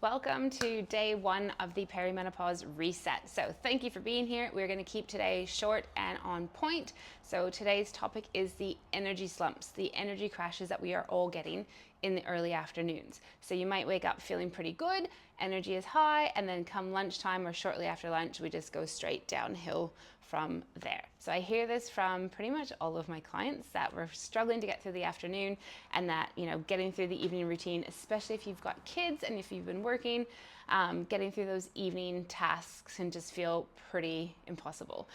Welcome to day one of the perimenopause reset. So thank you for being here. We're going to keep today short and on point. So today's topic is the energy slumps, the energy crashes that we are all getting in the early afternoons. So you might wake up feeling pretty good, energy is high, and then come lunchtime or shortly after lunch, we just go straight downhill from there. So I hear this from pretty much all of my clients that we're struggling to get through the afternoon, and that, getting through the evening routine, especially if you've got kids and if you've been working, getting through those evening tasks can just feel pretty impossible.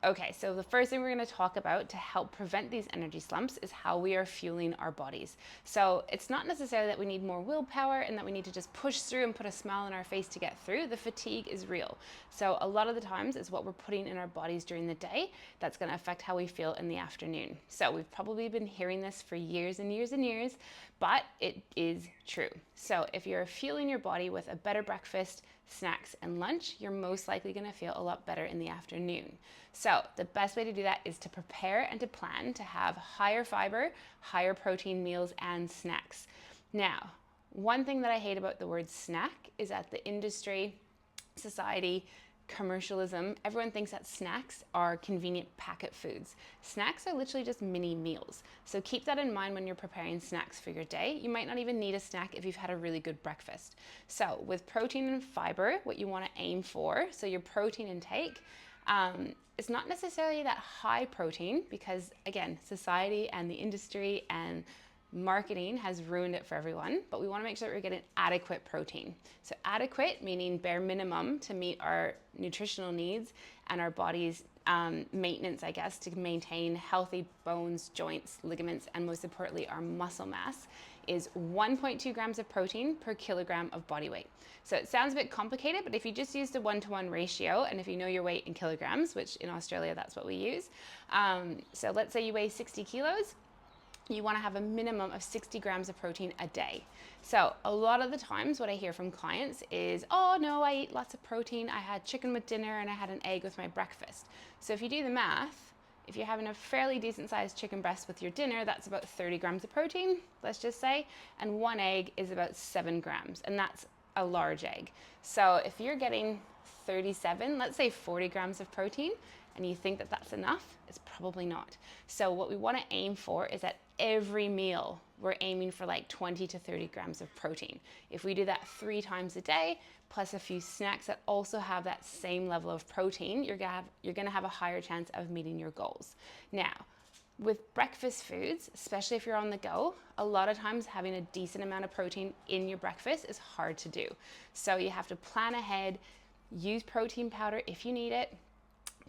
Okay, so the first thing we're going to talk about to help prevent these energy slumps is how we are fueling our bodies. So it's not necessarily that we need more willpower and that we need to just push through and put a smile on our face to get through. The fatigue is real. So a lot of the times it's what we're putting in our bodies during the day that's going to affect how we feel in the afternoon. So we've probably been hearing this for years and years and years, but it is true. So if you're fueling your body with a better breakfast, snacks, and lunch, you're most likely going to feel a lot better in the afternoon. So the best way to do that is to prepare and to plan to have higher fiber, higher protein meals and snacks. Now, one thing that I hate about the word snack is that the industry, society, commercialism, everyone thinks that snacks are convenient packet foods. Snacks are literally just mini meals. So keep that in mind when you're preparing snacks for your day. You might not even need a snack if you've had a really good breakfast. So with protein and fiber, what you want to aim for, so your protein intake, it's not necessarily that high protein because, again, society and the industry and marketing has ruined it for everyone, but we want to make sure that we're getting adequate protein. So adequate meaning bare minimum to meet our nutritional needs and our body's maintenance, I guess, to maintain healthy bones, joints, ligaments, and most importantly, our muscle mass is 1.2 grams of protein per kilogram of body weight. So it sounds a bit complicated, but if you just use the 1-to-1 ratio, and if you know your weight in kilograms, which in Australia, that's what we use. So let's say you weigh 60 kilos, you want to have a minimum of 60 grams of protein a day. So a lot of the times what I hear from clients is, oh no, I eat lots of protein. I had chicken with dinner and I had an egg with my breakfast. So if you do the math, if you're having a fairly decent sized chicken breast with your dinner, that's about 30 grams of protein, let's just say, and one egg is about 7 grams, and that's a large egg. So if you're getting 37, let's say 40 grams of protein, and you think that that's enough, it's probably not. So what we want to aim for is at every meal, we're aiming for like 20 to 30 grams of protein. If we do that 3 times a day, plus a few snacks that also have that same level of protein, you're gonna have a higher chance of meeting your goals. Now, with breakfast foods, especially if you're on the go, a lot of times having a decent amount of protein in your breakfast is hard to do. So you have to plan ahead, use protein powder if you need it.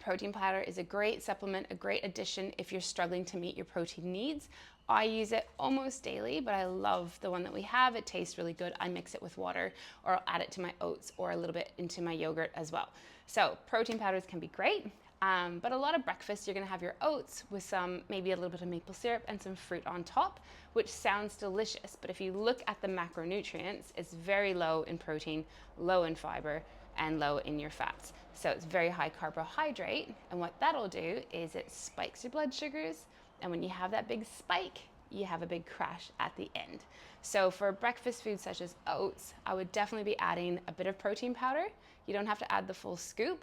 Protein powder is a great supplement, a great addition if you're struggling to meet your protein needs. I use it almost daily, but I love the one that we have. It tastes really good. I mix it with water, or I'll add it to my oats or a little bit into my yogurt as well. So protein powders can be great. But a lot of breakfast, you're gonna have your oats with maybe a little bit of maple syrup and some fruit on top, which sounds delicious. But if you look at the macronutrients, it's very low in protein, low in fiber, and low in your fats. So it's very high carbohydrate. And what that'll do is it spikes your blood sugars. And when you have that big spike, you have a big crash at the end. So for breakfast foods such as oats, I would definitely be adding a bit of protein powder. You don't have to add the full scoop.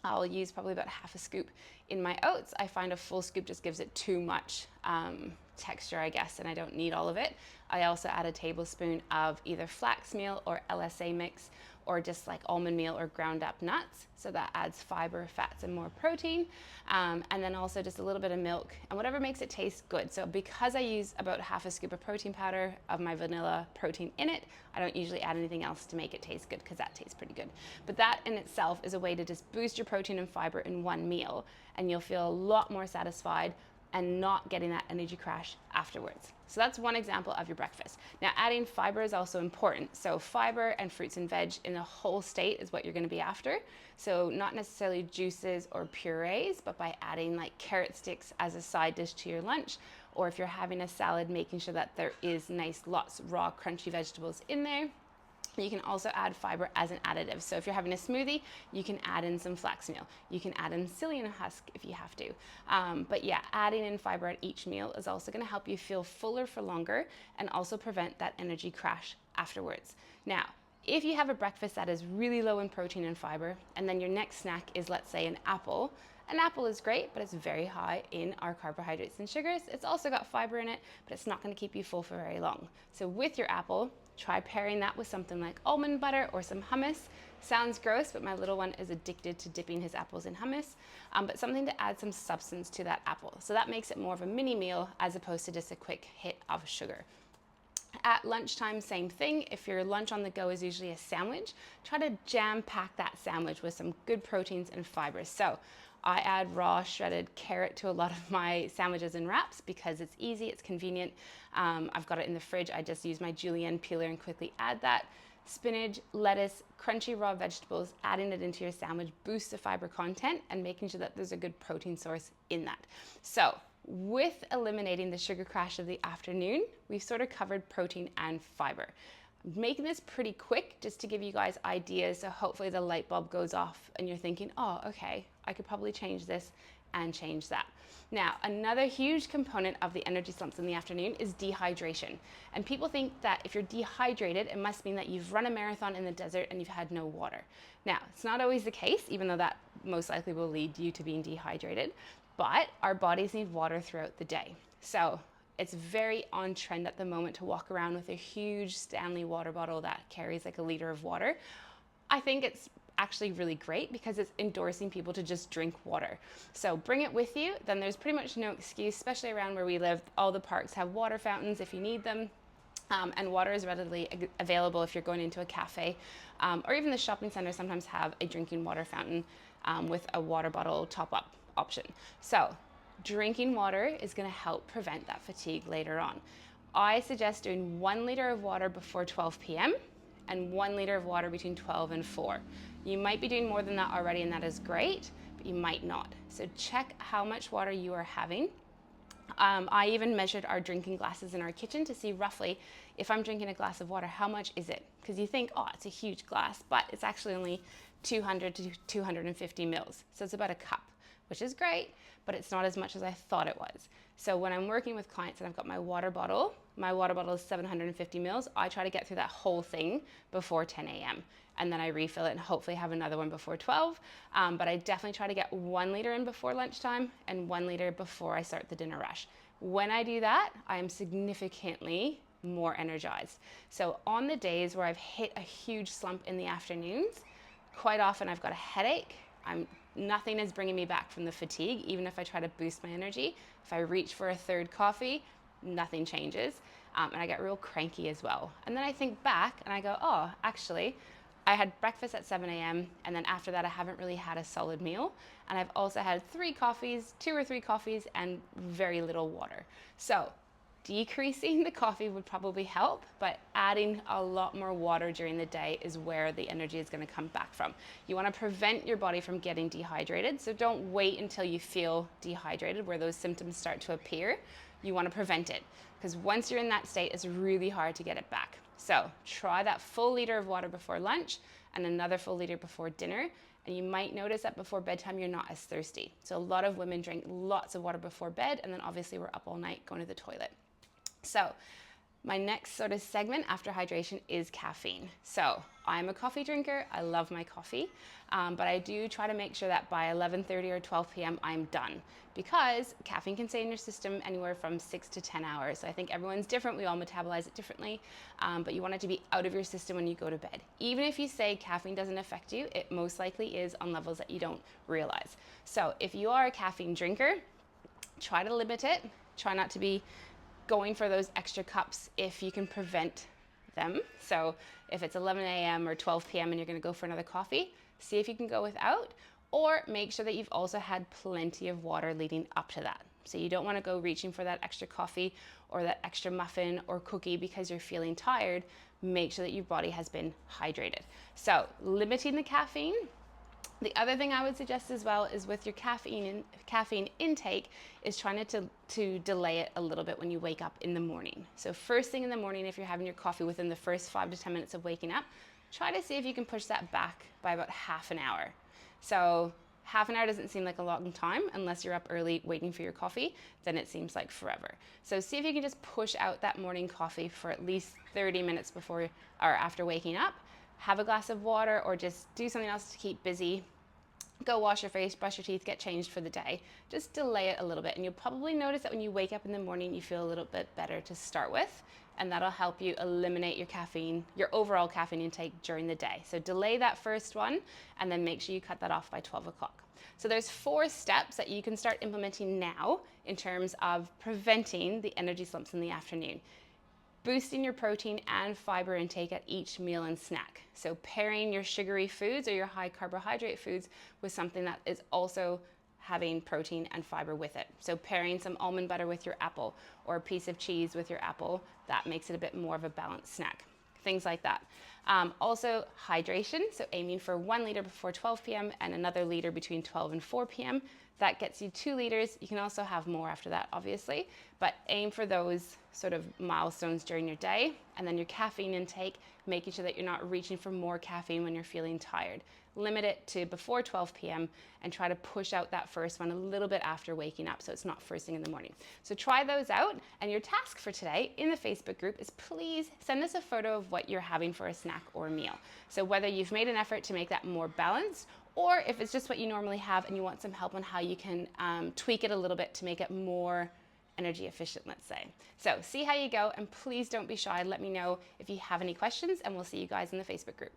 I'll use probably about half a scoop in my oats. I find a full scoop just gives it too much texture, I guess, and I don't need all of it. I also add a tablespoon of either flax meal or LSA mix, or just like almond meal or ground up nuts. So that adds fiber, fats, and more protein. And then also just a little bit of milk and whatever makes it taste good. So because I use about half a scoop of protein powder of my vanilla protein in it, I don't usually add anything else to make it taste good because that tastes pretty good. But that in itself is a way to just boost your protein and fiber in one meal, and you'll feel a lot more satisfied and not getting that energy crash afterwards. So that's one example of your breakfast. Now, adding fiber is also important. So fiber and fruits and veg in a whole state is what you're gonna be after. So not necessarily juices or purees, but by adding like carrot sticks as a side dish to your lunch, or if you're having a salad, making sure that there is nice, lots of raw, crunchy vegetables in there. You can also add fiber as an additive. So if you're having a smoothie, you can add in some flax meal. You can add in psyllium husk if you have to. But yeah, adding in fiber at each meal is also gonna help you feel fuller for longer and also prevent that energy crash afterwards. Now, if you have a breakfast that is really low in protein and fiber, and then your next snack is, let's say, an apple is great, but it's very high in our carbohydrates and sugars. It's also got fiber in it, but it's not going to keep you full for very long. So with your apple, try pairing that with something like almond butter or some hummus. Sounds gross, but my little one is addicted to dipping his apples in hummus, but something to add some substance to that apple. So that makes it more of a mini meal as opposed to just a quick hit of sugar. At lunchtime, same thing. If your lunch on the go is usually a sandwich, try to jam pack that sandwich with some good proteins and fibers. So I add raw shredded carrot to a lot of my sandwiches and wraps because it's easy, it's convenient. I've got it in the fridge. I just use my julienne peeler and quickly add that. Spinach, lettuce, crunchy raw vegetables, adding it into your sandwich boosts the fiber content and making sure that there's a good protein source in that. So with eliminating the sugar crash of the afternoon, we've sort of covered protein and fiber. I'm making this pretty quick just to give you guys ideas, so hopefully the light bulb goes off and you're thinking, oh, okay, I could probably change this and change that. Now, another huge component of the energy slumps in the afternoon is dehydration. And people think that if you're dehydrated, it must mean that you've run a marathon in the desert and you've had no water. Now, it's not always the case, even though that most likely will lead you to being dehydrated, but our bodies need water throughout the day. So it's very on trend at the moment to walk around with a huge Stanley water bottle that carries like a liter of water. I think it's actually really great because it's endorsing people to just drink water. So bring it with you, then there's pretty much no excuse, especially around where we live. All the parks have water fountains if you need them. And water is readily available if you're going into a cafe, or even the shopping center sometimes have a drinking water fountain with a water bottle top-up option. So drinking water is going to help prevent that fatigue later on. I suggest doing 1 liter of water before 12 p.m. and 1 liter of water between 12 and 4. You might be doing more than that already, and that is great, but you might not. So check how much water you are having. I even measured our drinking glasses in our kitchen to see roughly if I'm drinking a glass of water, how much is it? Because you think, oh, it's a huge glass, but it's actually only 200 to 250 mils. So it's about a cup, which is great, but it's not as much as I thought it was. So when I'm working with clients and I've got my water bottle is 750 mils, I try to get through that whole thing before 10 a.m. And then I refill it and hopefully have another one before 12. But I definitely try to get 1 liter in before lunchtime and 1 liter before I start the dinner rush. When I do that, I am significantly more energized. So on the days where I've hit a huge slump in the afternoons, quite often I've got a headache. Nothing is bringing me back from the fatigue, even if I try to boost my energy. If I reach for a third coffee, nothing changes. And I get real cranky as well. And then I think back and I go, oh, actually, I had breakfast at 7 a.m. and then after that I haven't really had a solid meal. And I've also had 2 or 3 coffees and very little water. So decreasing the coffee would probably help, but adding a lot more water during the day is where the energy is going to come back from. You want to prevent your body from getting dehydrated, so don't wait until you feel dehydrated where those symptoms start to appear. You want to prevent it, because once you're in that state, it's really hard to get it back. So try that full liter of water before lunch and another full liter before dinner, and you might notice that before bedtime you're not as thirsty. So a lot of women drink lots of water before bed, and then obviously we're up all night going to the toilet. So my next sort of segment after hydration is caffeine. So I'm a coffee drinker. I love my coffee, but I do try to make sure that by 11:30 or 12 p.m. I'm done, because caffeine can stay in your system anywhere from 6 to 10 hours. So I think everyone's different. We all metabolize it differently, but you want it to be out of your system when you go to bed. Even if you say caffeine doesn't affect you, it most likely is on levels that you don't realize. So if you are a caffeine drinker, try to limit it. Try not to be going for those extra cups if you can prevent them. So if it's 11 a.m. or 12 p.m. and you're going to go for another coffee, see if you can go without, or make sure that you've also had plenty of water leading up to that. So you don't want to go reaching for that extra coffee or that extra muffin or cookie because you're feeling tired. Make sure that your body has been hydrated. So limiting the caffeine. The other thing I would suggest as well is with your caffeine intake is trying to delay it a little bit when you wake up in the morning. So first thing in the morning, if you're having your coffee within the first 5 to 10 minutes of waking up, try to see if you can push that back by about half an hour. So Half an hour doesn't seem like a long time unless you're up early waiting for your coffee, then it seems like forever. So see if you can just push out that morning coffee for at least 30 minutes before or after waking up. Have a glass of water or just do something else to keep busy. Go wash your face, brush your teeth, get changed for the day. Just delay it a little bit, and you'll probably notice that when you wake up in the morning, you feel a little bit better to start with, and that'll help you eliminate your caffeine, your overall caffeine intake during the day. So delay that first one, and then make sure you cut that off by 12 o'clock. So there's 4 steps that you can start implementing now in terms of preventing the energy slumps in the afternoon. Boosting your protein and fiber intake at each meal and snack. So pairing your sugary foods or your high carbohydrate foods with something that is also having protein and fiber with it. So pairing some almond butter with your apple or a piece of cheese with your apple, that makes it a bit more of a balanced snack. Things like that. Also hydration, so aiming for 1 liter before 12 p.m. and another liter between 12 and 4 p.m. That gets you 2 liters. You can also have more after that, obviously, but aim for those sort of milestones during your day. And then your caffeine intake, making sure that you're not reaching for more caffeine when you're feeling tired. Limit it to before 12 p.m. and try to push out that first one a little bit after waking up so it's not first thing in the morning. So try those out, and your task for today in the Facebook group is please send us a photo of what you're having for a snack or a meal. So whether you've made an effort to make that more balanced, or if it's just what you normally have and you want some help on how you can tweak it a little bit to make it more energy efficient, let's say. So see how you go, and please don't be shy. Let me know if you have any questions, and we'll see you guys in the Facebook group.